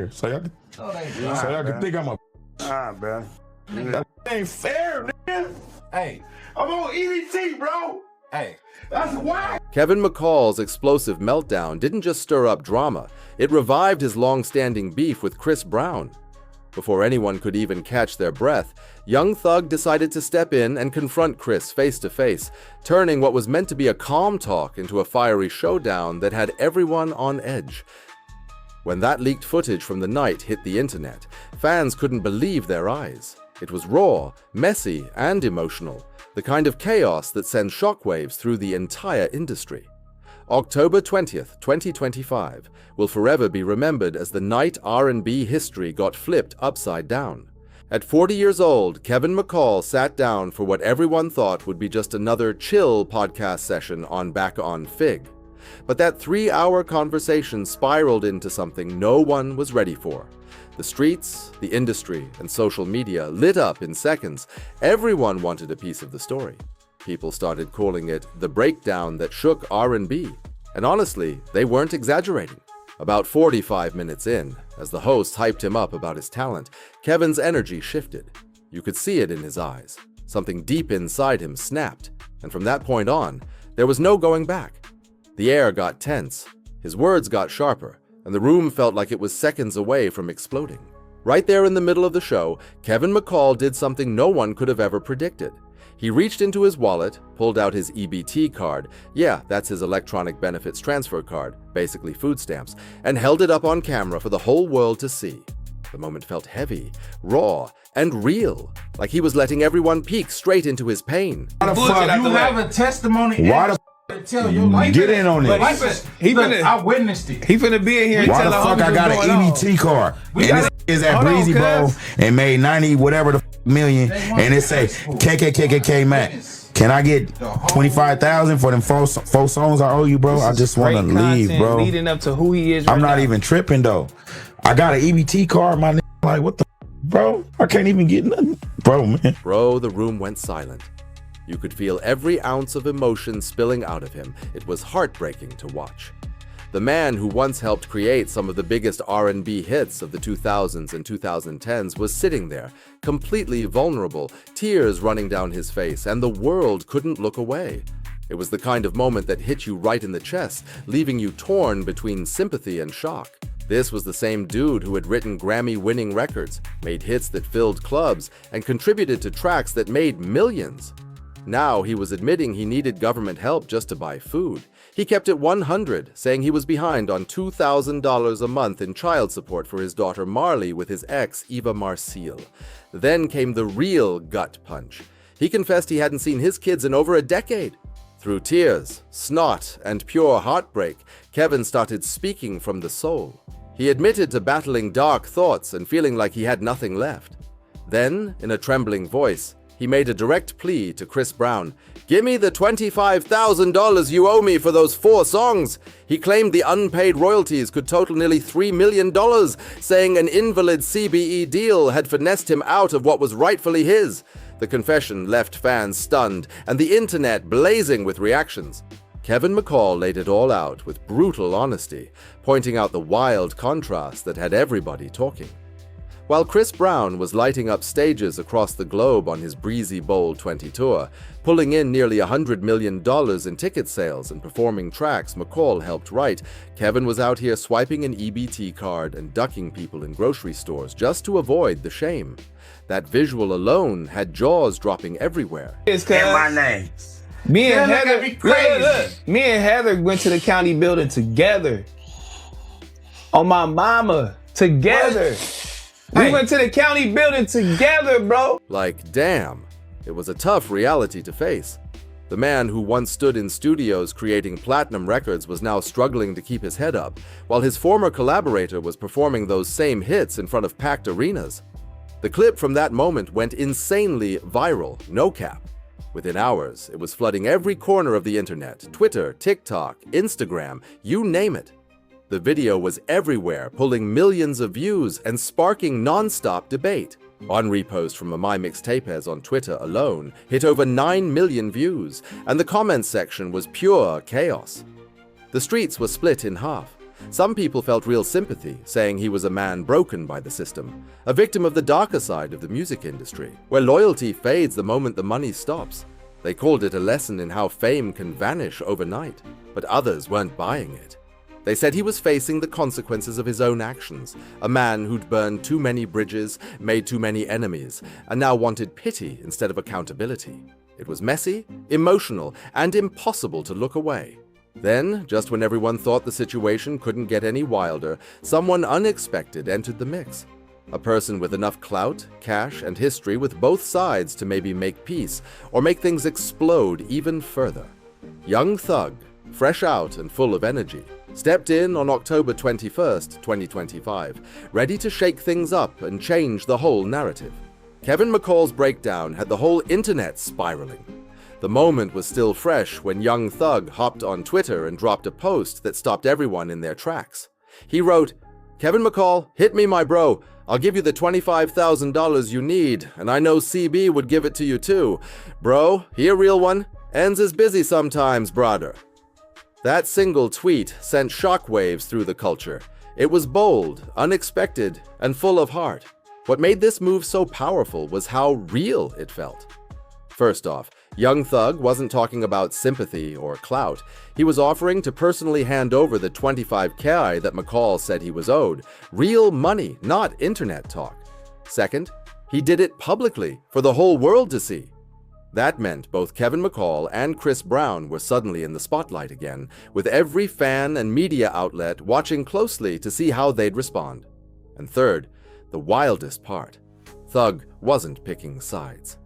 here. So y'all can think I'm a. Bro. That ain't fair, nigga. Hey, I'm on EBT, bro. hey. That's why. Kevin McCall's explosive meltdown didn't just stir up drama, it revived his long-standing beef with Chris Brown. Before anyone could even catch their breath, Young Thug decided to step in and confront Chris face to face, turning what was meant to be a calm talk into a fiery showdown that had everyone on edge. When that leaked footage from the night hit the internet, fans couldn't believe their eyes. It was raw, messy, and emotional, the kind of chaos that sends shockwaves through the entire industry. October 20th, 2025 will forever be remembered as the night R&B history got flipped upside down. At 40 years old, Kevin McCall sat down for what everyone thought would be just another chill podcast session on Back on Fig. But that 3-hour conversation spiraled into something no one was ready for. The streets, the industry, and social media lit up in seconds. Everyone wanted a piece of the story. People started calling it the breakdown that shook R&B. And honestly, they weren't exaggerating. About 45 minutes in, as the host hyped him up about his talent, Kevin's energy shifted. You could see it in his eyes. Something deep inside him snapped. And from that point on, there was no going back. The air got tense. His words got sharper. And the room felt like it was seconds away from exploding. Right there in the middle of the show, Kevin McCall did something no one could have ever predicted. He reached into his wallet, pulled out his EBT card, yeah, that's his electronic benefits transfer card, basically food stamps, and held it up on camera for the whole world to see. The moment felt heavy, raw, and real, like he was letting everyone peek straight into his pain. Why the fuck You have a testimony. Why the tell your life. Get in on But this. I witnessed it. He finna be in here and Why tell the the fuck I got an EBT card? And this is at Breezy, bro, and made 90 whatever the million, and it say KKKKK Max. Can I get 25,000 for them four songs I owe you, bro? I just want to leave, bro. Leading up to who he is. I'm not even tripping though. I got an EBT card, my nigga. Like what the bro? I can't even get nothing, bro, man. Bro, the room went silent. You could feel every ounce of emotion spilling out of him. It was heartbreaking to watch. The man who once helped create some of the biggest R&B hits of the 2000s and 2010s was sitting there, completely vulnerable, tears running down his face, and the world couldn't look away. It was the kind of moment that hit you right in the chest, leaving you torn between sympathy and shock. This was the same dude who had written Grammy-winning records, made hits that filled clubs, and contributed to tracks that made millions. Now he was admitting he needed government help just to buy food. He kept it 100, saying he was behind on $2,000 a month in child support for his daughter Marley with his ex, Eva Marcille. Then came the real gut punch. He confessed he hadn't seen his kids in over a decade. Through tears, snot, and pure heartbreak, Kevin started speaking from the soul. He admitted to battling dark thoughts and feeling like he had nothing left. Then, in a trembling voice, he made a direct plea to Chris Brown. "Give me the $25,000 you owe me for those 4 songs." He claimed the unpaid royalties could total nearly $3 million, saying an invalid CBE deal had finessed him out of what was rightfully his. The confession left fans stunned and the internet blazing with reactions. Kevin McCall laid it all out with brutal honesty, pointing out the wild contrast that had everybody talking. While Chris Brown was lighting up stages across the globe on his Breezy Bowl 20 tour, pulling in nearly $100 million in ticket sales and performing tracks McCall helped write, Kevin was out here swiping an EBT card and ducking people in grocery stores just to avoid the shame. That visual alone had jaws dropping everywhere. In my name. Me and Heather, look. Me and Heather went to the county building together. On my mama, together. We went to the county building together, bro. Like, damn. It was a tough reality to face. The man who once stood in studios creating platinum records was now struggling to keep his head up, while his former collaborator was performing those same hits in front of packed arenas. The clip from that moment went insanely viral, no cap. Within hours, it was flooding every corner of the internet, Twitter, TikTok, Instagram, you name it. The video was everywhere, pulling millions of views and sparking non-stop debate. One repost from a My Mixtapez on Twitter alone hit over 9 million views, and the comments section was pure chaos. The streets were split in half. Some people felt real sympathy, saying he was a man broken by the system, a victim of the darker side of the music industry, where loyalty fades the moment the money stops. They called it a lesson in how fame can vanish overnight, but others weren't buying it. They said he was facing the consequences of his own actions, a man who'd burned too many bridges, made too many enemies, and now wanted pity instead of accountability. It was messy, emotional, and impossible to look away. Then, just when everyone thought the situation couldn't get any wilder, someone unexpected entered the mix. A person with enough clout, cash, and history with both sides to maybe make peace or make things explode even further. Young Thug, fresh out and full of energy, stepped in on October 21st, 2025, ready to shake things up and change the whole narrative. Kevin McCall's breakdown had the whole internet spiraling. The moment was still fresh when Young Thug hopped on Twitter and dropped a post that stopped everyone in their tracks. He wrote, "Kevin McCall, hit me, my bro. I'll give you the $25,000 you need, and I know CB would give it to you too. Bro, he a real one? Ends is busy sometimes, brother." That single tweet sent shockwaves through the culture. It was bold, unexpected, and full of heart. What made this move so powerful was how real it felt. First off, Young Thug wasn't talking about sympathy or clout. He was offering to personally hand over the $25K that McCall said he was owed. Real money, not internet talk. Second, he did it publicly for the whole world to see. That meant both Kevin McCall and Chris Brown were suddenly in the spotlight again, with every fan and media outlet watching closely to see how they'd respond. And third, the wildest part, Thug wasn't picking sides.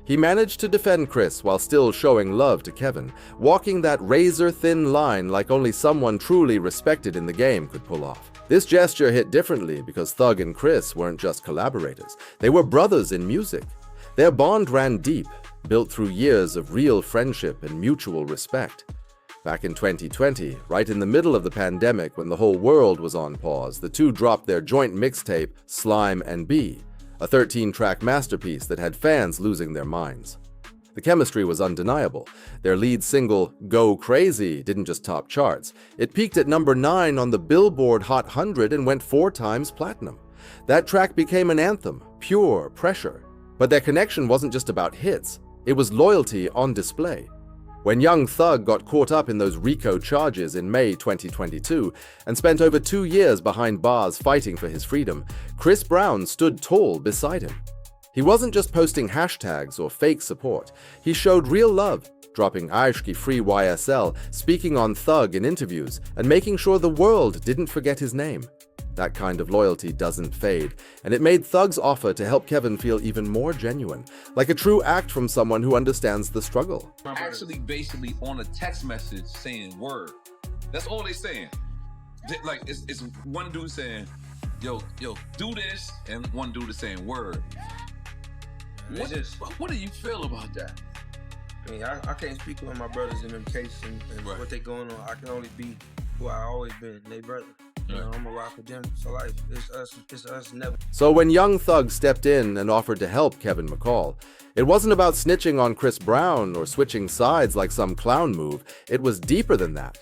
He managed to defend Chris while still showing love to Kevin, walking that razor-thin line like only someone truly respected in the game could pull off. This gesture hit differently because Thug and Chris weren't just collaborators. They were brothers in music. Their bond ran deep, built through years of real friendship and mutual respect. Back in 2020, right in the middle of the pandemic when the whole world was on pause, the two dropped their joint mixtape, Slime and B, a 13-track masterpiece that had fans losing their minds. The chemistry was undeniable. Their lead single, Go Crazy, didn't just top charts. It peaked at number 9 on the Billboard Hot 100 and went 4 times platinum. That track became an anthem, pure pressure. But their connection wasn't just about hits. It was loyalty on display. When Young Thug got caught up in those RICO charges in May 2022 and spent over 2 years behind bars fighting for his freedom, Chris Brown stood tall beside him. He wasn't just posting hashtags or fake support. He showed real love, dropping Aishki Free YSL, speaking on Thug in interviews, and making sure the world didn't forget his name. That kind of loyalty doesn't fade, and it made Thug's offer to help Kevin feel even more genuine, like a true act from someone who understands the struggle. Actually, basically on a text message saying word. That's all they saying. Like it's one dude saying, yo, do this, and one dude is saying word. What do you feel about that? I mean, I can't speak on my brothers in them cases and Right. what they going on. I can only be who I always been, they brother. You know, I'm a rock with them. So life, it's us never. So when Young Thug stepped in and offered to help Kevin McCall, it wasn't about snitching on Chris Brown or switching sides like some clown move. It was deeper than that.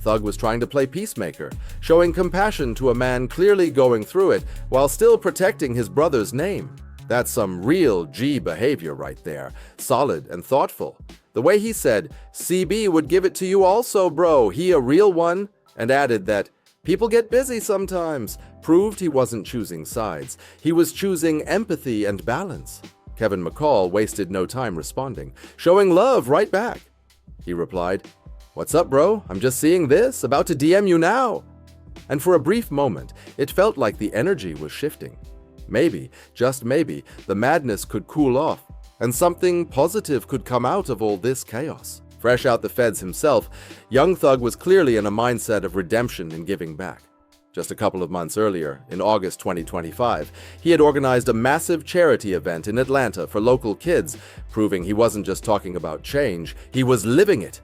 Thug was trying to play peacemaker, showing compassion to a man clearly going through it while still protecting his brother's name. That's some real G behavior right there, solid and thoughtful. The way he said, CB would give it to you also, bro, he a real one, and added that people get busy sometimes, proved he wasn't choosing sides. He was choosing empathy and balance. Kevin McCall wasted no time responding, showing love right back. He replied, "What's up, bro? I'm just seeing this, about to DM you now." And for a brief moment, it felt like the energy was shifting. Maybe, just maybe, the madness could cool off, and something positive could come out of all this chaos. Fresh out the feds himself, Young Thug was clearly in a mindset of redemption and giving back. Just a couple of months earlier, in August 2025, he had organized a massive charity event in Atlanta for local kids, proving he wasn't just talking about change, he was living it.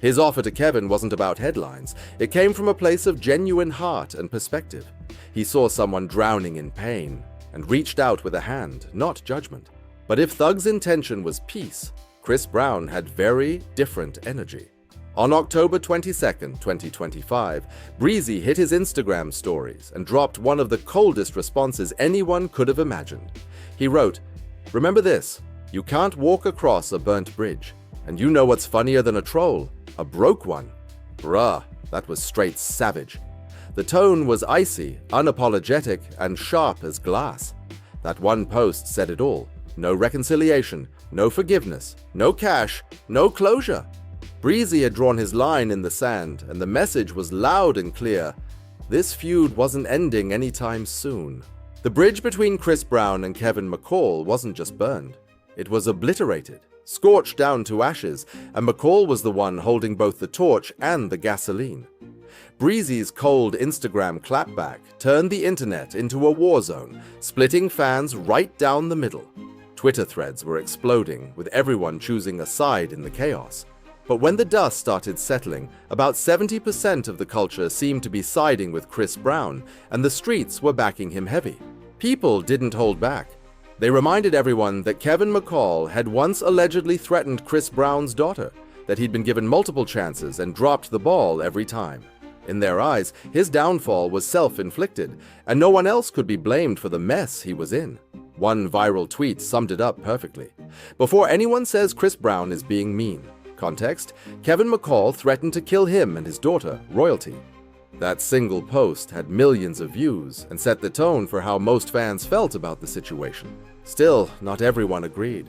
His offer to Kevin wasn't about headlines. It came from a place of genuine heart and perspective. He saw someone drowning in pain and reached out with a hand, not judgment. But if Thug's intention was peace, Chris Brown had very different energy. On October 22nd, 2025, Breezy hit his Instagram stories and dropped one of the coldest responses anyone could have imagined. He wrote, "Remember this, you can't walk across a burnt bridge. And you know what's funnier than a troll? A broke one. Bruh, that was straight savage." The tone was icy, unapologetic, and sharp as glass. That one post said it all. No reconciliation, no forgiveness, no cash, no closure. Breezy had drawn his line in the sand, and the message was loud and clear. This feud wasn't ending anytime soon. The bridge between Chris Brown and Kevin McCall wasn't just burned. It was obliterated, scorched down to ashes, and McCall was the one holding both the torch and the gasoline. Breezy's cold Instagram clapback turned the internet into a war zone, splitting fans right down the middle. Twitter threads were exploding, with everyone choosing a side in the chaos. But when the dust started settling, about 70% of the culture seemed to be siding with Chris Brown, and the streets were backing him heavy. People didn't hold back. They reminded everyone that Kevin McCall had once allegedly threatened Chris Brown's daughter, that he'd been given multiple chances and dropped the ball every time. In their eyes, his downfall was self-inflicted, and no one else could be blamed for the mess he was in. One viral tweet summed it up perfectly. Before anyone says Chris Brown is being mean. Context: Kevin McCall threatened to kill him and his daughter, Royalty. That single post had millions of views and set the tone for how most fans felt about the situation. Still, not everyone agreed.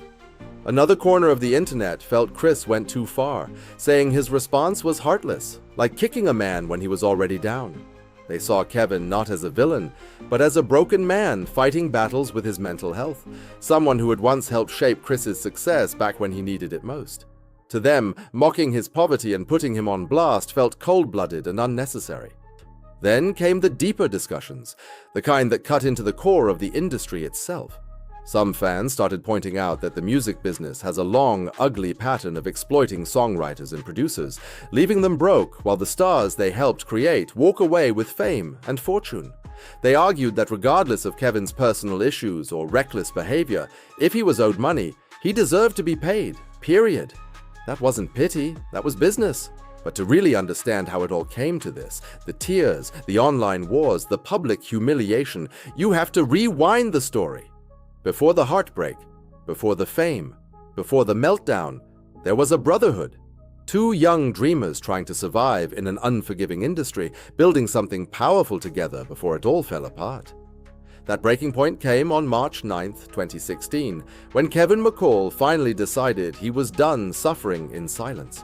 Another corner of the internet felt Chris went too far, saying his response was heartless, like kicking a man when he was already down. They saw Kevin not as a villain, but as a broken man fighting battles with his mental health, someone who had once helped shape Chris's success back when he needed it most. To them, mocking his poverty and putting him on blast felt cold-blooded and unnecessary. Then came the deeper discussions, the kind that cut into the core of the industry itself. Some fans started pointing out that the music business has a long, ugly pattern of exploiting songwriters and producers, leaving them broke while the stars they helped create walk away with fame and fortune. They argued that regardless of Kevin's personal issues or reckless behavior, if he was owed money, he deserved to be paid, period. That wasn't pity, that was business. But to really understand how it all came to this, the tears, the online wars, the public humiliation, you have to rewind the story. Before the heartbreak, before the fame, before the meltdown, there was a brotherhood. Two young dreamers trying to survive in an unforgiving industry, building something powerful together before it all fell apart. That breaking point came on March 9th, 2016, when Kevin McCall finally decided he was done suffering in silence.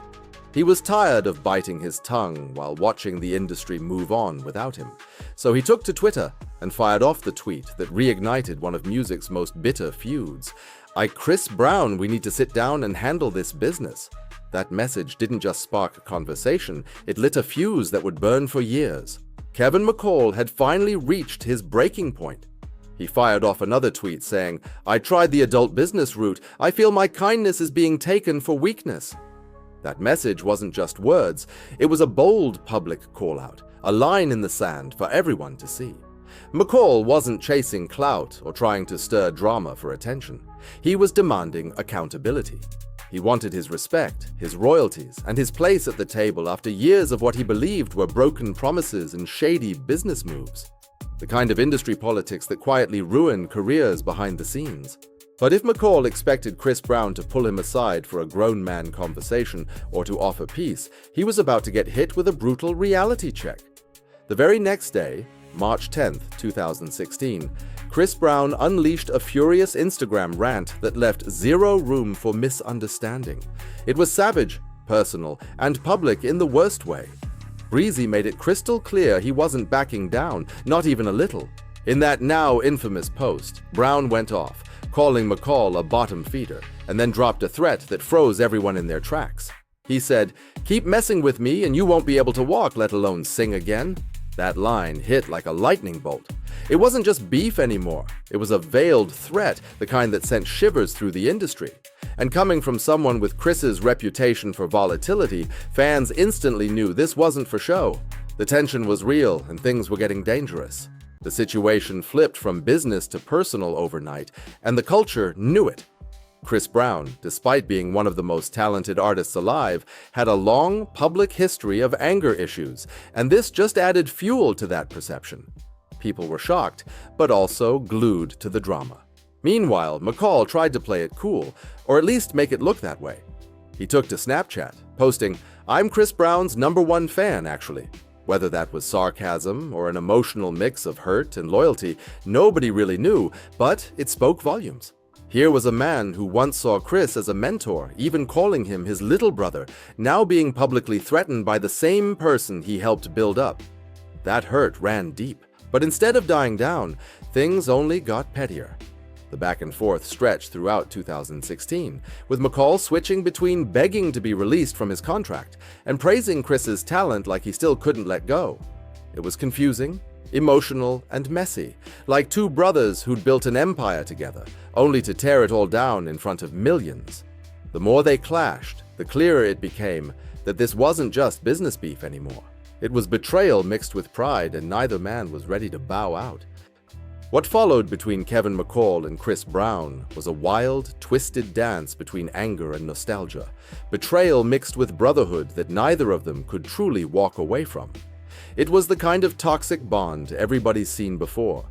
He was tired of biting his tongue while watching the industry move on without him. So he took to Twitter and fired off the tweet that reignited one of music's most bitter feuds. Chris Brown, we need to sit down and handle this business. That message didn't just spark a conversation, it lit a fuse that would burn for years. Kevin McCall had finally reached his breaking point. He fired off another tweet saying, "I tried the adult business route. I feel my kindness is being taken for weakness." That message wasn't just words, it was a bold public call-out, a line in the sand for everyone to see. McCall wasn't chasing clout or trying to stir drama for attention. He was demanding accountability. He wanted his respect, his royalties, and his place at the table after years of what he believed were broken promises and shady business moves. The kind of industry politics that quietly ruined careers behind the scenes. But if McCall expected Chris Brown to pull him aside for a grown man conversation or to offer peace, he was about to get hit with a brutal reality check. The very next day, March 10th, 2016, Chris Brown unleashed a furious Instagram rant that left zero room for misunderstanding. It was savage, personal, and public in the worst way. Breezy made it crystal clear he wasn't backing down, not even a little. In that now infamous post, Brown went off, calling McCall a bottom feeder, and then dropped a threat that froze everyone in their tracks. He said, "Keep messing with me and you won't be able to walk, let alone sing again." That line hit like a lightning bolt. It wasn't just beef anymore. It was a veiled threat, the kind that sent shivers through the industry. And coming from someone with Chris's reputation for volatility, fans instantly knew this wasn't for show. The tension was real and things were getting dangerous. The situation flipped from business to personal overnight, and the culture knew it. Chris Brown, despite being one of the most talented artists alive, had a long public history of anger issues, and this just added fuel to that perception. People were shocked, but also glued to the drama. Meanwhile, McCall tried to play it cool, or at least make it look that way. He took to Snapchat, posting, "I'm Chris Brown's #1 fan, actually." Whether that was sarcasm or an emotional mix of hurt and loyalty, nobody really knew, but it spoke volumes. Here was a man who once saw Chris as a mentor, even calling him his little brother, now being publicly threatened by the same person he helped build up. That hurt ran deep, but instead of dying down, things only got pettier. The back and forth stretched throughout 2016, with McCall switching between begging to be released from his contract and praising Chris's talent like he still couldn't let go. It was confusing, emotional, and messy, like two brothers who'd built an empire together, only to tear it all down in front of millions. The more they clashed, the clearer it became that this wasn't just business beef anymore. It was betrayal mixed with pride, and neither man was ready to bow out. What followed between Kevin McCall and Chris Brown was a wild, twisted dance between anger and nostalgia, betrayal mixed with brotherhood that neither of them could truly walk away from. It was the kind of toxic bond everybody's seen before.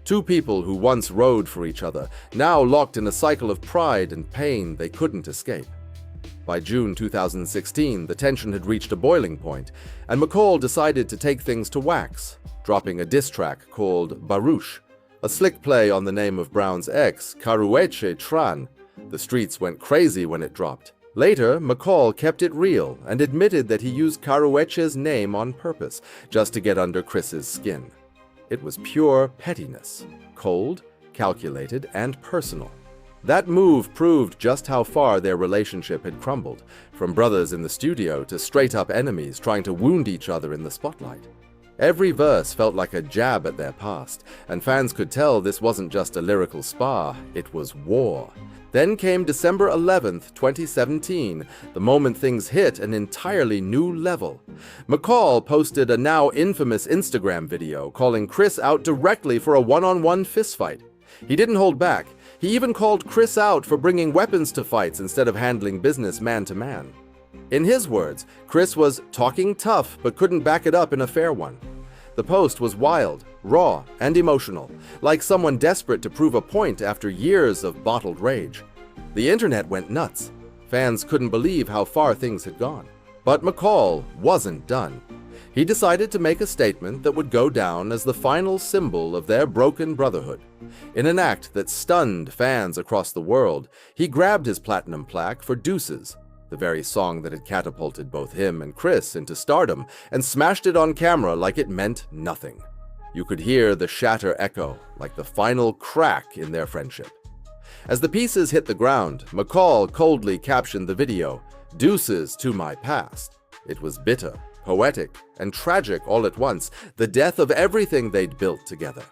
Two people who once rode for each other, now locked in a cycle of pride and pain they couldn't escape. By June 2016, the tension had reached a boiling point, and McCall decided to take things to wax, dropping a diss track called Baruch, a slick play on the name of Brown's ex, Karrueche Tran. The streets went crazy when it dropped. Later, McCall kept it real and admitted that he used Karrueche's name on purpose, just to get under Chris's skin. It was pure pettiness, cold, calculated, and personal. That move proved just how far their relationship had crumbled, from brothers in the studio to straight-up enemies trying to wound each other in the spotlight. Every verse felt like a jab at their past, and fans could tell this wasn't just a lyrical spar, it was war. Then came December 11th, 2017, the moment things hit an entirely new level. McCall posted a now infamous Instagram video calling Chris out directly for a one-on-one fistfight. He didn't hold back. He even called Chris out for bringing weapons to fights instead of handling business man-to-man. In his words, Chris was talking tough but couldn't back it up in a fair one. The post was wild, raw, and emotional, like someone desperate to prove a point after years of bottled rage. The internet went nuts. Fans couldn't believe how far things had gone. But McCall wasn't done. He decided to make a statement that would go down as the final symbol of their broken brotherhood. In an act that stunned fans across the world, he grabbed his platinum plaque for Deuces, the very song that had catapulted both him and Chris into stardom, and smashed it on camera like it meant nothing. You could hear the shatter echo, like the final crack in their friendship. As the pieces hit the ground, McCall coldly captioned the video, "Deuces to my past." It was bitter, poetic, and tragic all at once, the death of everything they'd built together.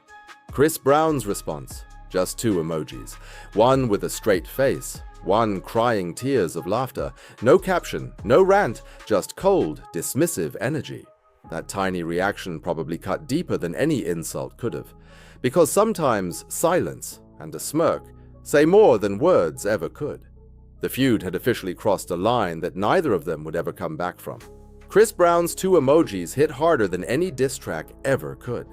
Chris Brown's response, just two emojis, one with a straight face, one crying tears of laughter, no caption, no rant, just cold, dismissive energy. That tiny reaction probably cut deeper than any insult could have, because sometimes silence and a smirk say more than words ever could. The feud had officially crossed a line that neither of them would ever come back from. Chris Brown's two emojis hit harder than any diss track ever could.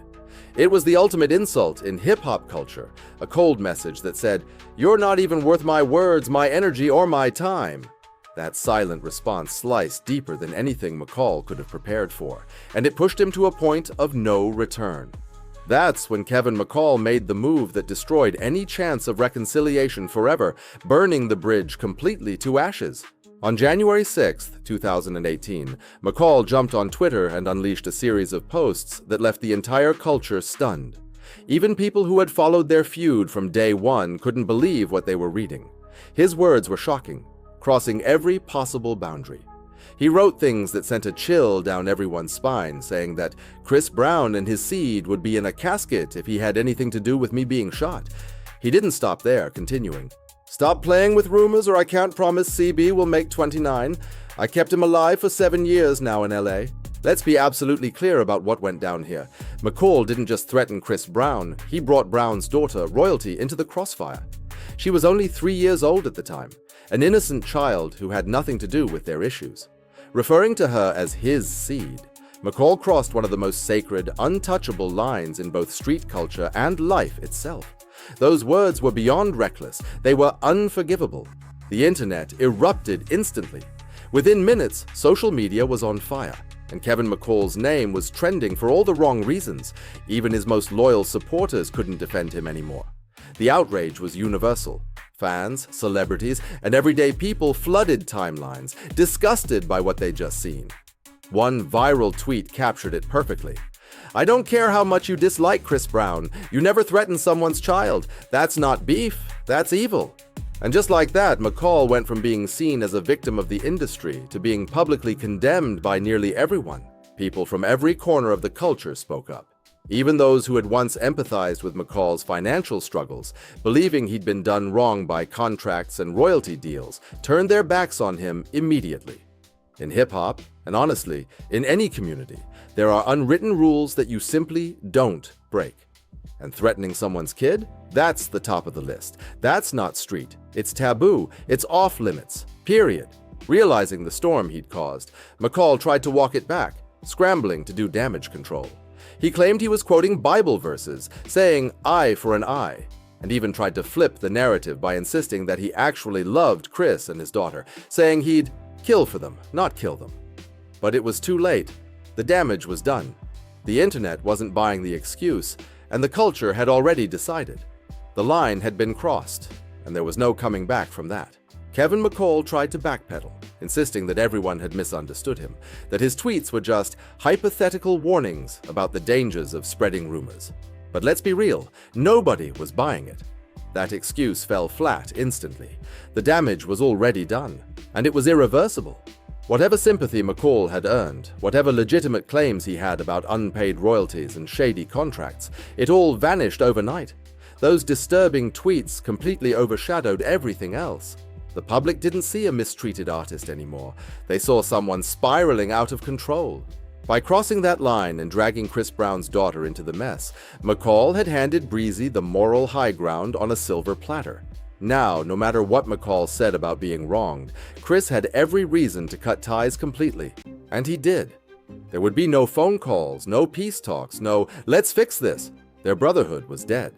It was the ultimate insult in hip-hop culture, a cold message that said, "You're not even worth my words, my energy, or my time." That silent response sliced deeper than anything McCall could have prepared for, and it pushed him to a point of no return. That's when Kevin McCall made the move that destroyed any chance of reconciliation forever, burning the bridge completely to ashes. On January 6, 2018, McCall jumped on Twitter and unleashed a series of posts that left the entire culture stunned. Even people who had followed their feud from day one couldn't believe what they were reading. His words were shocking, crossing every possible boundary. He wrote things that sent a chill down everyone's spine, saying that Chris Brown and his seed would be in a casket if he had anything to do with me being shot. He didn't stop there, continuing, "Stop playing with rumors or I can't promise CB will make 29. I kept him alive for 7 years now in LA. Let's be absolutely clear about what went down here. McCall didn't just threaten Chris Brown, he brought Brown's daughter, Royalty, into the crossfire. She was only 3 years old at the time, an innocent child who had nothing to do with their issues. Referring to her as his seed, McCall crossed one of the most sacred, untouchable lines in both street culture and life itself. Those words were beyond reckless. They were unforgivable. The internet erupted instantly. Within minutes, social media was on fire, and Kevin McCall's name was trending for all the wrong reasons. Even his most loyal supporters couldn't defend him anymore. The outrage was universal. Fans, celebrities, and everyday people flooded timelines, disgusted by what they'd just seen. One viral tweet captured it perfectly. "I don't care how much you dislike Chris Brown. You never threaten someone's child. That's not beef, that's evil." And just like that, McCall went from being seen as a victim of the industry to being publicly condemned by nearly everyone. People from every corner of the culture spoke up. Even those who had once empathized with McCall's financial struggles, believing he'd been done wrong by contracts and royalty deals, turned their backs on him immediately. In hip-hop, and honestly, in any community, there are unwritten rules that you simply don't break. And threatening someone's kid? That's the top of the list. That's not street. It's taboo. It's off-limits. Period. Realizing the storm he'd caused, McCall tried to walk it back, scrambling to do damage control. He claimed he was quoting Bible verses, saying eye for an eye, and even tried to flip the narrative by insisting that he actually loved Chris and his daughter, saying he'd kill for them, not kill them. But it was too late. The damage was done. The internet wasn't buying the excuse, and the culture had already decided. The line had been crossed, and there was no coming back from that. Kevin McCall tried to backpedal, insisting that everyone had misunderstood him, that his tweets were just hypothetical warnings about the dangers of spreading rumors. But let's be real, nobody was buying it. That excuse fell flat instantly. The damage was already done, and it was irreversible. Whatever sympathy McCall had earned, whatever legitimate claims he had about unpaid royalties and shady contracts, it all vanished overnight. Those disturbing tweets completely overshadowed everything else. The public didn't see a mistreated artist anymore. They saw someone spiraling out of control. By crossing that line and dragging Chris Brown's daughter into the mess, McCall had handed Breezy the moral high ground on a silver platter. Now, no matter what McCall said about being wronged, Chris had every reason to cut ties completely. And he did. There would be no phone calls, no peace talks, no "let's fix this." Their brotherhood was dead.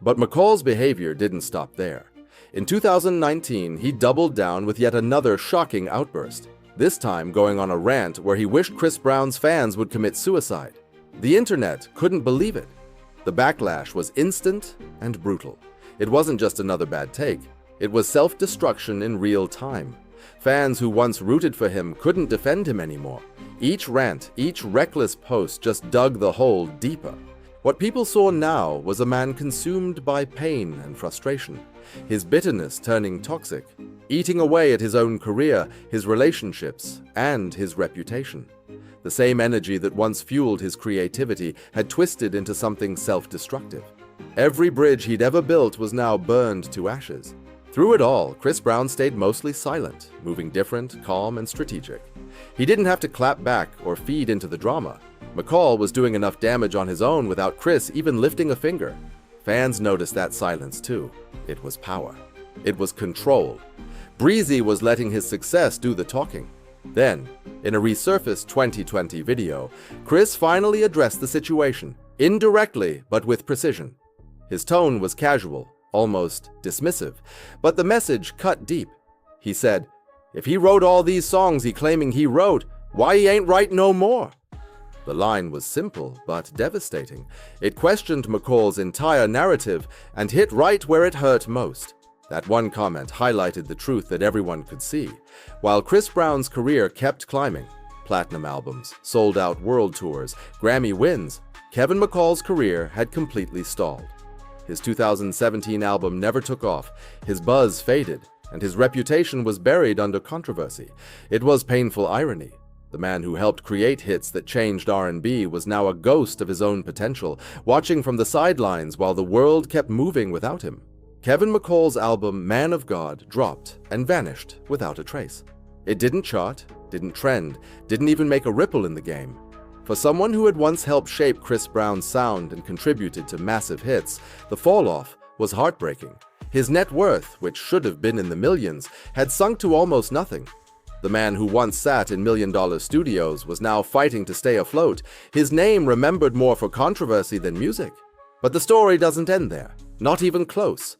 But McCall's behavior didn't stop there. In 2019, he doubled down with yet another shocking outburst, this time going on a rant where he wished Chris Brown's fans would commit suicide. The internet couldn't believe it. The backlash was instant and brutal. It wasn't just another bad take. It was self-destruction in real time. Fans who once rooted for him couldn't defend him anymore. Each rant, each reckless post just dug the hole deeper. What people saw now was a man consumed by pain and frustration, his bitterness turning toxic, eating away at his own career, his relationships, and his reputation. The same energy that once fueled his creativity had twisted into something self-destructive. Every bridge he'd ever built was now burned to ashes. Through it all, Chris Brown stayed mostly silent, moving different, calm, and strategic. He didn't have to clap back or feed into the drama. McCall was doing enough damage on his own without Chris even lifting a finger. Fans noticed that silence too. It was power. It was control. Breezy was letting his success do the talking. Then, in a resurfaced 2020 video, Chris finally addressed the situation, indirectly but with precision. His tone was casual, almost dismissive, but the message cut deep. He said, "If he wrote all these songs he claiming he wrote, why he ain't write no more?" The line was simple but devastating. It questioned McCall's entire narrative and hit right where it hurt most. That one comment highlighted the truth that everyone could see. While Chris Brown's career kept climbing, platinum albums, sold-out world tours, Grammy wins, Kevin McCall's career had completely stalled. His 2017 album never took off, his buzz faded, and his reputation was buried under controversy. It was painful irony. The man who helped create hits that changed R&B was now a ghost of his own potential, watching from the sidelines while the world kept moving without him. Kevin McCall's album Man of God dropped and vanished without a trace. It didn't chart, didn't trend, didn't even make a ripple in the game. For someone who had once helped shape Chris Brown's sound and contributed to massive hits, the fall-off was heartbreaking. His net worth, which should have been in the millions, had sunk to almost nothing. The man who once sat in million-dollar studios was now fighting to stay afloat, his name remembered more for controversy than music. But the story doesn't end there, not even close.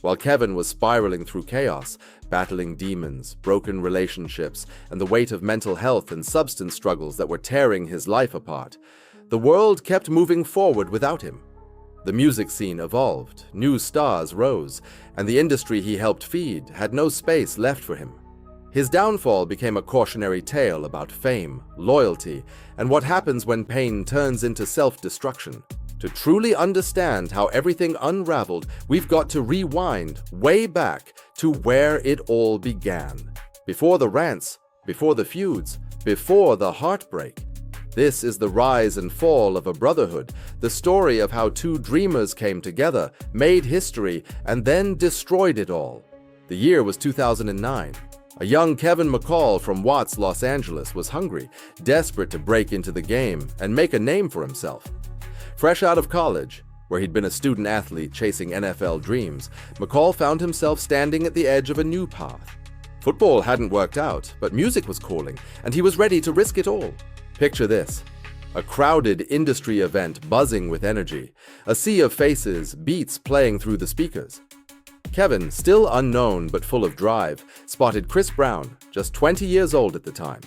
While Kevin was spiraling through chaos, battling demons, broken relationships, and the weight of mental health and substance struggles that were tearing his life apart, the world kept moving forward without him. The music scene evolved, new stars rose, and the industry he helped feed had no space left for him. His downfall became a cautionary tale about fame, loyalty, and what happens when pain turns into self-destruction. To truly understand how everything unraveled, we've got to rewind way back to where it all began. Before the rants, before the feuds, before the heartbreak. This is the rise and fall of a brotherhood, the story of how two dreamers came together, made history, and then destroyed it all. The year was 2009. A young Kevin McCall from Watts, Los Angeles was hungry, desperate to break into the game and make a name for himself. Fresh out of college, where he'd been a student athlete chasing NFL dreams, McCall found himself standing at the edge of a new path. Football hadn't worked out, but music was calling, and he was ready to risk it all. Picture this: a crowded industry event buzzing with energy, a sea of faces, beats playing through the speakers. Kevin, still unknown but full of drive, spotted Chris Brown, just 20 years old at the time.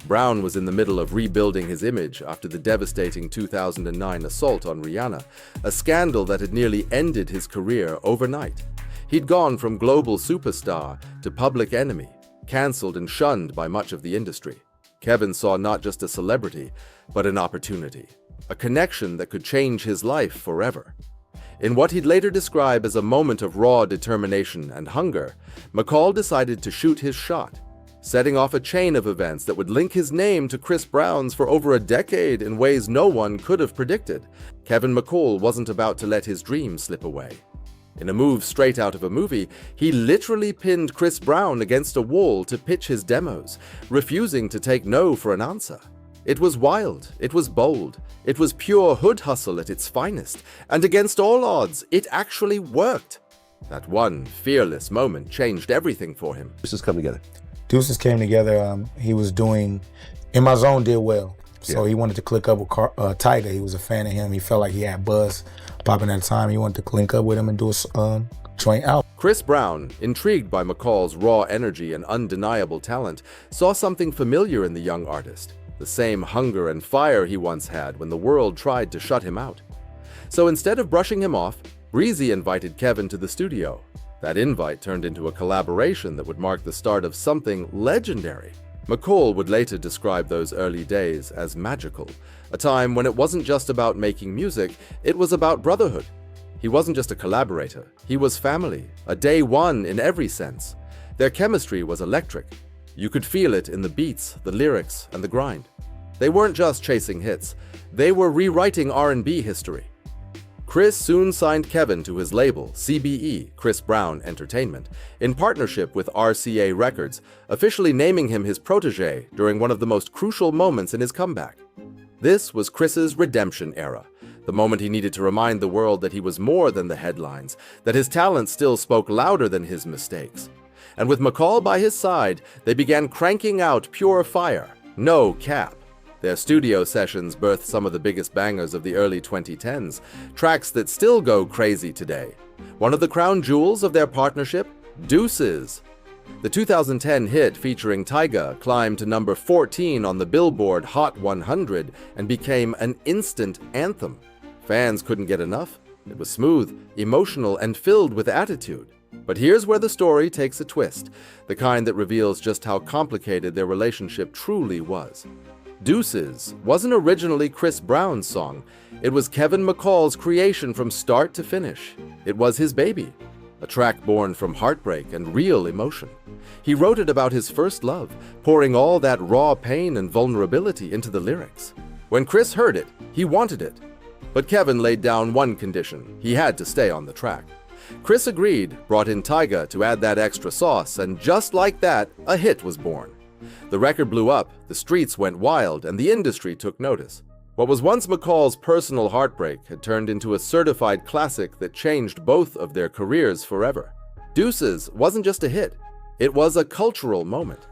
Brown was in the middle of rebuilding his image after the devastating 2009 assault on Rihanna, a scandal that had nearly ended his career overnight. He'd gone from global superstar to public enemy, cancelled and shunned by much of the industry. Kevin saw not just a celebrity, but an opportunity, a connection that could change his life forever. In what he'd later describe as a moment of raw determination and hunger, McCall decided to shoot his shot, setting off a chain of events that would link his name to Chris Brown's for over a decade in ways no one could have predicted. Kevin McCall wasn't about to let his dream slip away. In a move straight out of a movie, he literally pinned Chris Brown against a wall to pitch his demos, refusing to take no for an answer. It was wild, it was bold, it was pure hood hustle at its finest, and against all odds, it actually worked. That one fearless moment changed everything for him. Deuces come together. Deuces came together. He was doing, In My Zone did well. So he wanted to click up with Tyga. He was a fan of him. He felt like he had buzz popping at the time. He wanted to link up with him and do a joint album. Chris Brown, intrigued by McCall's raw energy and undeniable talent, saw something familiar in the young artist. The same hunger and fire he once had when the world tried to shut him out. So instead of brushing him off, Breezy invited Kevin to the studio. That invite turned into a collaboration that would mark the start of something legendary. McCall would later describe those early days as magical, a time when it wasn't just about making music, it was about brotherhood. He wasn't just a collaborator, he was family, a day one in every sense. Their chemistry was electric. You could feel it in the beats, the lyrics, and the grind. They weren't just chasing hits, they were rewriting R&B history. Chris soon signed Kevin to his label, CBE, Chris Brown Entertainment, in partnership with RCA Records, officially naming him his protege during one of the most crucial moments in his comeback. This was Chris's redemption era, the moment he needed to remind the world that he was more than the headlines, that his talent still spoke louder than his mistakes. And with McCall by his side, they began cranking out pure fire, no cap. Their studio sessions birthed some of the biggest bangers of the early 2010s, tracks that still go crazy today. One of the crown jewels of their partnership, Deuces. The 2010 hit featuring Tyga climbed to number 14 on the Billboard Hot 100 and became an instant anthem. Fans couldn't get enough. It was smooth, emotional, and filled with attitude. But here's where the story takes a twist, the kind that reveals just how complicated their relationship truly was. Deuces wasn't originally Chris Brown's song. It was Kevin McCall's creation from start to finish. It was his baby, a track born from heartbreak and real emotion. He wrote it about his first love, pouring all that raw pain and vulnerability into the lyrics. When Chris heard it, he wanted it. But Kevin laid down one condition: he had to stay on the track. Chris agreed, brought in Tyga to add that extra sauce, and just like that, a hit was born. The record blew up, the streets went wild, and the industry took notice. What was once McCall's personal heartbreak had turned into a certified classic that changed both of their careers forever. Deuces wasn't just a hit, it was a cultural moment.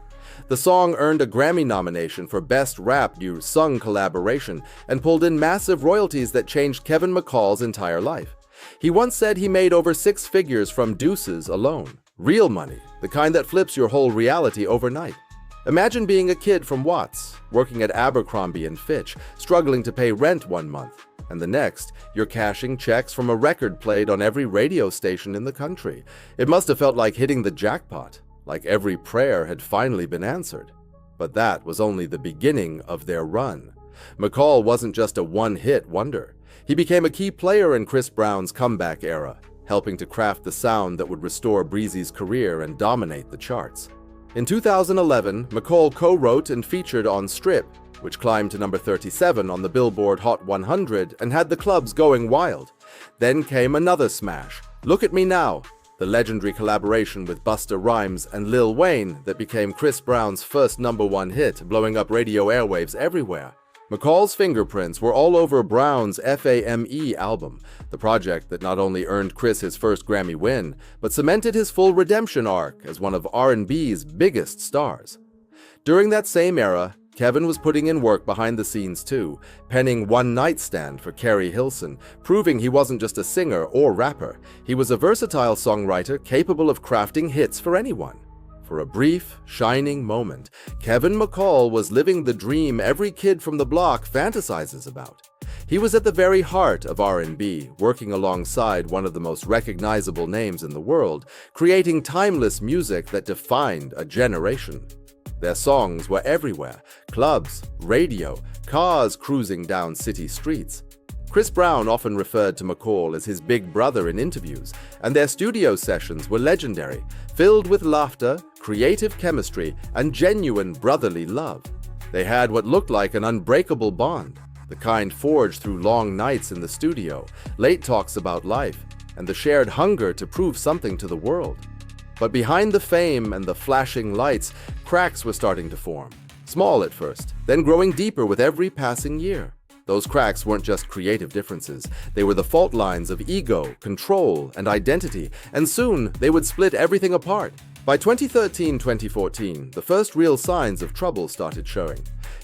The song earned a Grammy nomination for Best Rap New Sung Collaboration and pulled in massive royalties that changed Kevin McCall's entire life. He once said he made over 6 figures from Deuces alone. Real money, the kind that flips your whole reality overnight. Imagine being a kid from Watts, working at Abercrombie & Fitch, struggling to pay rent one month, and the next, you're cashing checks from a record played on every radio station in the country. It must have felt like hitting the jackpot, like every prayer had finally been answered. But that was only the beginning of their run. McCall wasn't just a one-hit wonder. He became a key player in Chris Brown's comeback era, helping to craft the sound that would restore Breezy's career and dominate the charts. In 2011, McCall co-wrote and featured on Strip, which climbed to number 37 on the Billboard Hot 100 and had the clubs going wild. Then came another smash, Look at Me Now, the legendary collaboration with Busta Rhymes and Lil Wayne that became Chris Brown's first #1 hit, blowing up radio airwaves everywhere. McCall's fingerprints were all over Brown's FAME album, the project that not only earned Chris his first Grammy win, but cemented his full redemption arc as one of R&B's biggest stars. During that same era, Kevin was putting in work behind the scenes too, penning One Night Stand for Carrie Hilson, proving he wasn't just a singer or rapper. He was a versatile songwriter capable of crafting hits for anyone. For a brief, shining moment, Kevin McCall was living the dream every kid from the block fantasizes about. He was at the very heart of R&B, working alongside one of the most recognizable names in the world, creating timeless music that defined a generation. Their songs were everywhere: clubs, radio, cars cruising down city streets. Chris Brown often referred to McCall as his big brother in interviews, and their studio sessions were legendary, filled with laughter, creative chemistry, and genuine brotherly love. They had what looked like an unbreakable bond, the kind forged through long nights in the studio, late talks about life, and the shared hunger to prove something to the world. But behind the fame and the flashing lights, cracks were starting to form. Small at first, then growing deeper with every passing year. Those cracks weren't just creative differences. They were the fault lines of ego, control, and identity, and soon they would split everything apart. By 2013-2014, the first real signs of trouble started showing.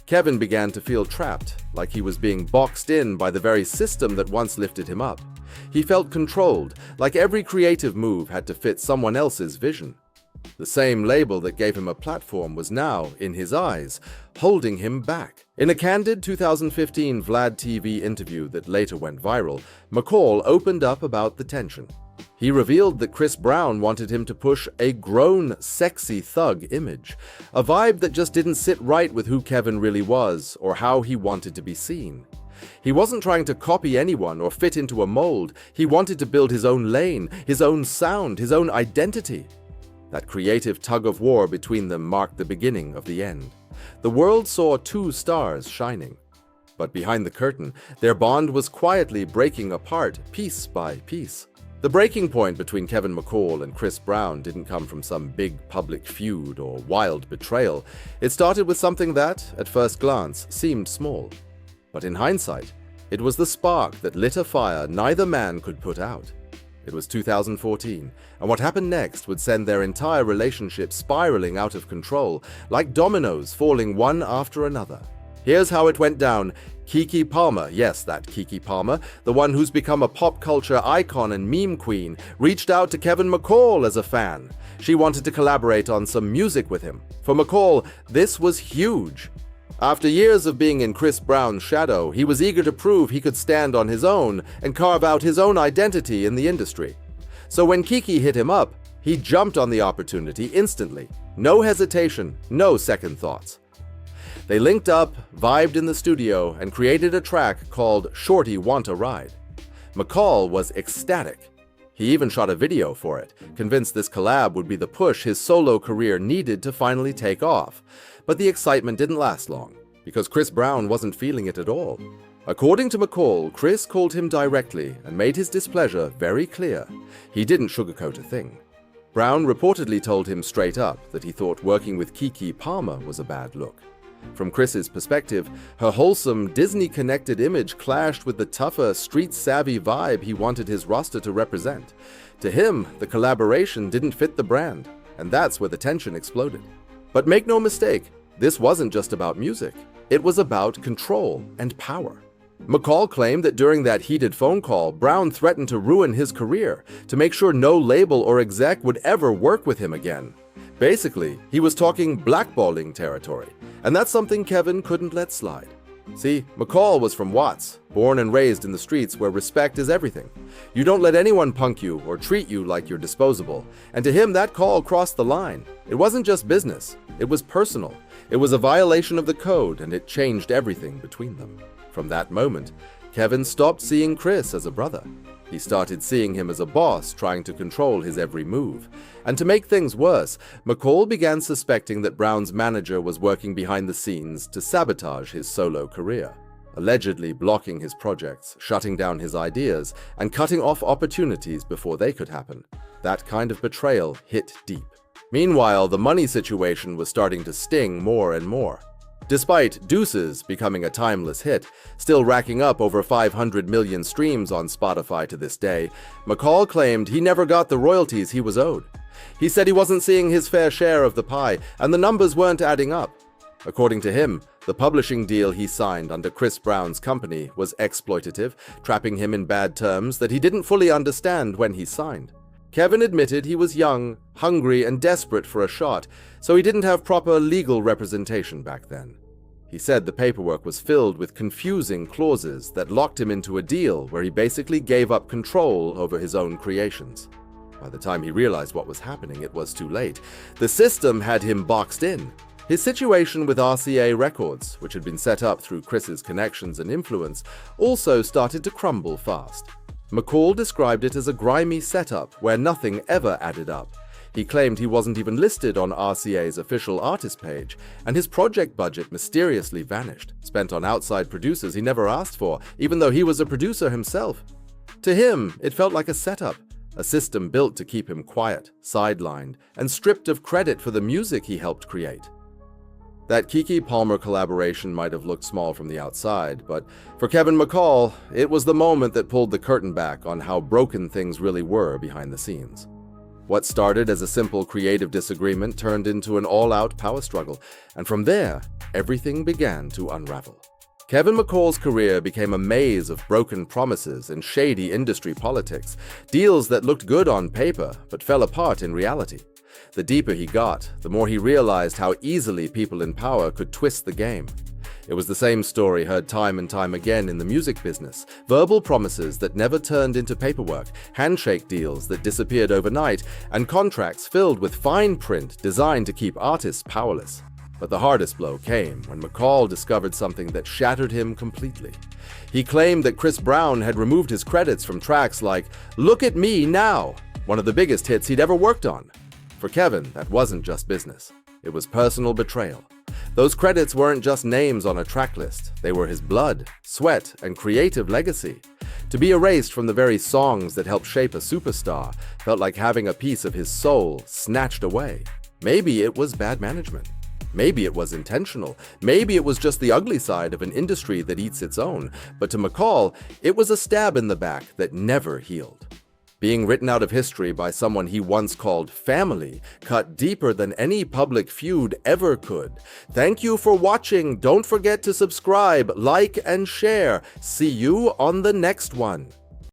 Kevin began to feel trapped, like he was being boxed in by the very system that once lifted him up. He felt controlled, like every creative move had to fit someone else's vision. The same label that gave him a platform was now, in his eyes, holding him back. In a candid 2015 Vlad TV interview that later went viral, McCall opened up about the tension. He revealed that Chris Brown wanted him to push a grown, sexy thug image, a vibe that just didn't sit right with who Kevin really was or how he wanted to be seen. He wasn't trying to copy anyone or fit into a mold. He wanted to build his own lane, his own sound, his own identity. That creative tug-of-war between them marked the beginning of the end. The world saw two stars shining. But behind the curtain, their bond was quietly breaking apart piece by piece. The breaking point between Kevin McCall and Chris Brown didn't come from some big public feud or wild betrayal. It started with something that, at first glance, seemed small. But in hindsight, it was the spark that lit a fire neither man could put out. It was 2014, and what happened next would send their entire relationship spiraling out of control, like dominoes falling one after another. Here's how it went down. Keke Palmer, yes, that Keke Palmer, the one who's become a pop culture icon and meme queen, reached out to Kevin McCall as a fan. She wanted to collaborate on some music with him. For McCall, this was huge. After years of being in Chris Brown's shadow, he was eager to prove he could stand on his own and carve out his own identity in the industry. So when Keke hit him up, he jumped on the opportunity instantly. No hesitation, no second thoughts. They linked up, vibed in the studio, and created a track called Shorty Want a Ride. McCall was ecstatic. He even shot a video for it, convinced this collab would be the push his solo career needed to finally take off. But the excitement didn't last long, because Chris Brown wasn't feeling it at all. According to McCall, Chris called him directly and made his displeasure very clear. He didn't sugarcoat a thing. Brown reportedly told him straight up that he thought working with Keke Palmer was a bad look. From Chris's perspective, her wholesome, Disney-connected image clashed with the tougher, street-savvy vibe he wanted his roster to represent. To him, the collaboration didn't fit the brand, and that's where the tension exploded. But make no mistake, this wasn't just about music. It was about control and power. McCall claimed that during that heated phone call, Brown threatened to ruin his career, to make sure no label or exec would ever work with him again. Basically, he was talking blackballing territory, and that's something Kevin couldn't let slide. See, McCall was from Watts, born and raised in the streets where respect is everything. You don't let anyone punk you or treat you like you're disposable, and to him that call crossed the line. It wasn't just business, it was personal. It was a violation of the code, and it changed everything between them. From that moment, Kevin stopped seeing Chris as a brother. He started seeing him as a boss trying to control his every move. And to make things worse, McCall began suspecting that Brown's manager was working behind the scenes to sabotage his solo career, allegedly blocking his projects, shutting down his ideas, and cutting off opportunities before they could happen. That kind of betrayal hit deep. Meanwhile, the money situation was starting to sting more and more. Despite Deuces becoming a timeless hit, still racking up over 500 million streams on Spotify to this day, McCall claimed he never got the royalties he was owed. He said he wasn't seeing his fair share of the pie, and the numbers weren't adding up. According to him, the publishing deal he signed under Chris Brown's company was exploitative, trapping him in bad terms that he didn't fully understand when he signed. Kevin admitted he was young, hungry, and desperate for a shot, so he didn't have proper legal representation back then. He said the paperwork was filled with confusing clauses that locked him into a deal where he basically gave up control over his own creations. By the time he realized what was happening, it was too late. The system had him boxed in. His situation with RCA Records, which had been set up through Chris's connections and influence, also started to crumble fast. McCall described it as a grimy setup where nothing ever added up. He claimed he wasn't even listed on RCA's official artist page, and his project budget mysteriously vanished, spent on outside producers he never asked for, even though he was a producer himself. To him, it felt like a setup, a system built to keep him quiet, sidelined, and stripped of credit for the music he helped create. That Keke Palmer collaboration might have looked small from the outside, but for Kevin McCall, it was the moment that pulled the curtain back on how broken things really were behind the scenes. What started as a simple creative disagreement turned into an all-out power struggle, and from there, everything began to unravel. Kevin McCall's career became a maze of broken promises and shady industry politics, deals that looked good on paper but fell apart in reality. The deeper he got, the more he realized how easily people in power could twist the game. It was the same story heard time and time again in the music business. Verbal promises that never turned into paperwork, handshake deals that disappeared overnight, and contracts filled with fine print designed to keep artists powerless. But the hardest blow came when McCall discovered something that shattered him completely. He claimed that Chris Brown had removed his credits from tracks like "Look at Me Now," one of the biggest hits he'd ever worked on. For Kevin, that wasn't just business. It was personal betrayal. Those credits weren't just names on a track list. They were his blood, sweat, and creative legacy. To be erased from the very songs that helped shape a superstar felt like having a piece of his soul snatched away. Maybe it was bad management. Maybe it was intentional. Maybe it was just the ugly side of an industry that eats its own. But to McCall, it was a stab in the back that never healed. Being written out of history by someone he once called family cut deeper than any public feud ever could. Thank you for watching. Don't forget to subscribe, like, and share. See you on the next one.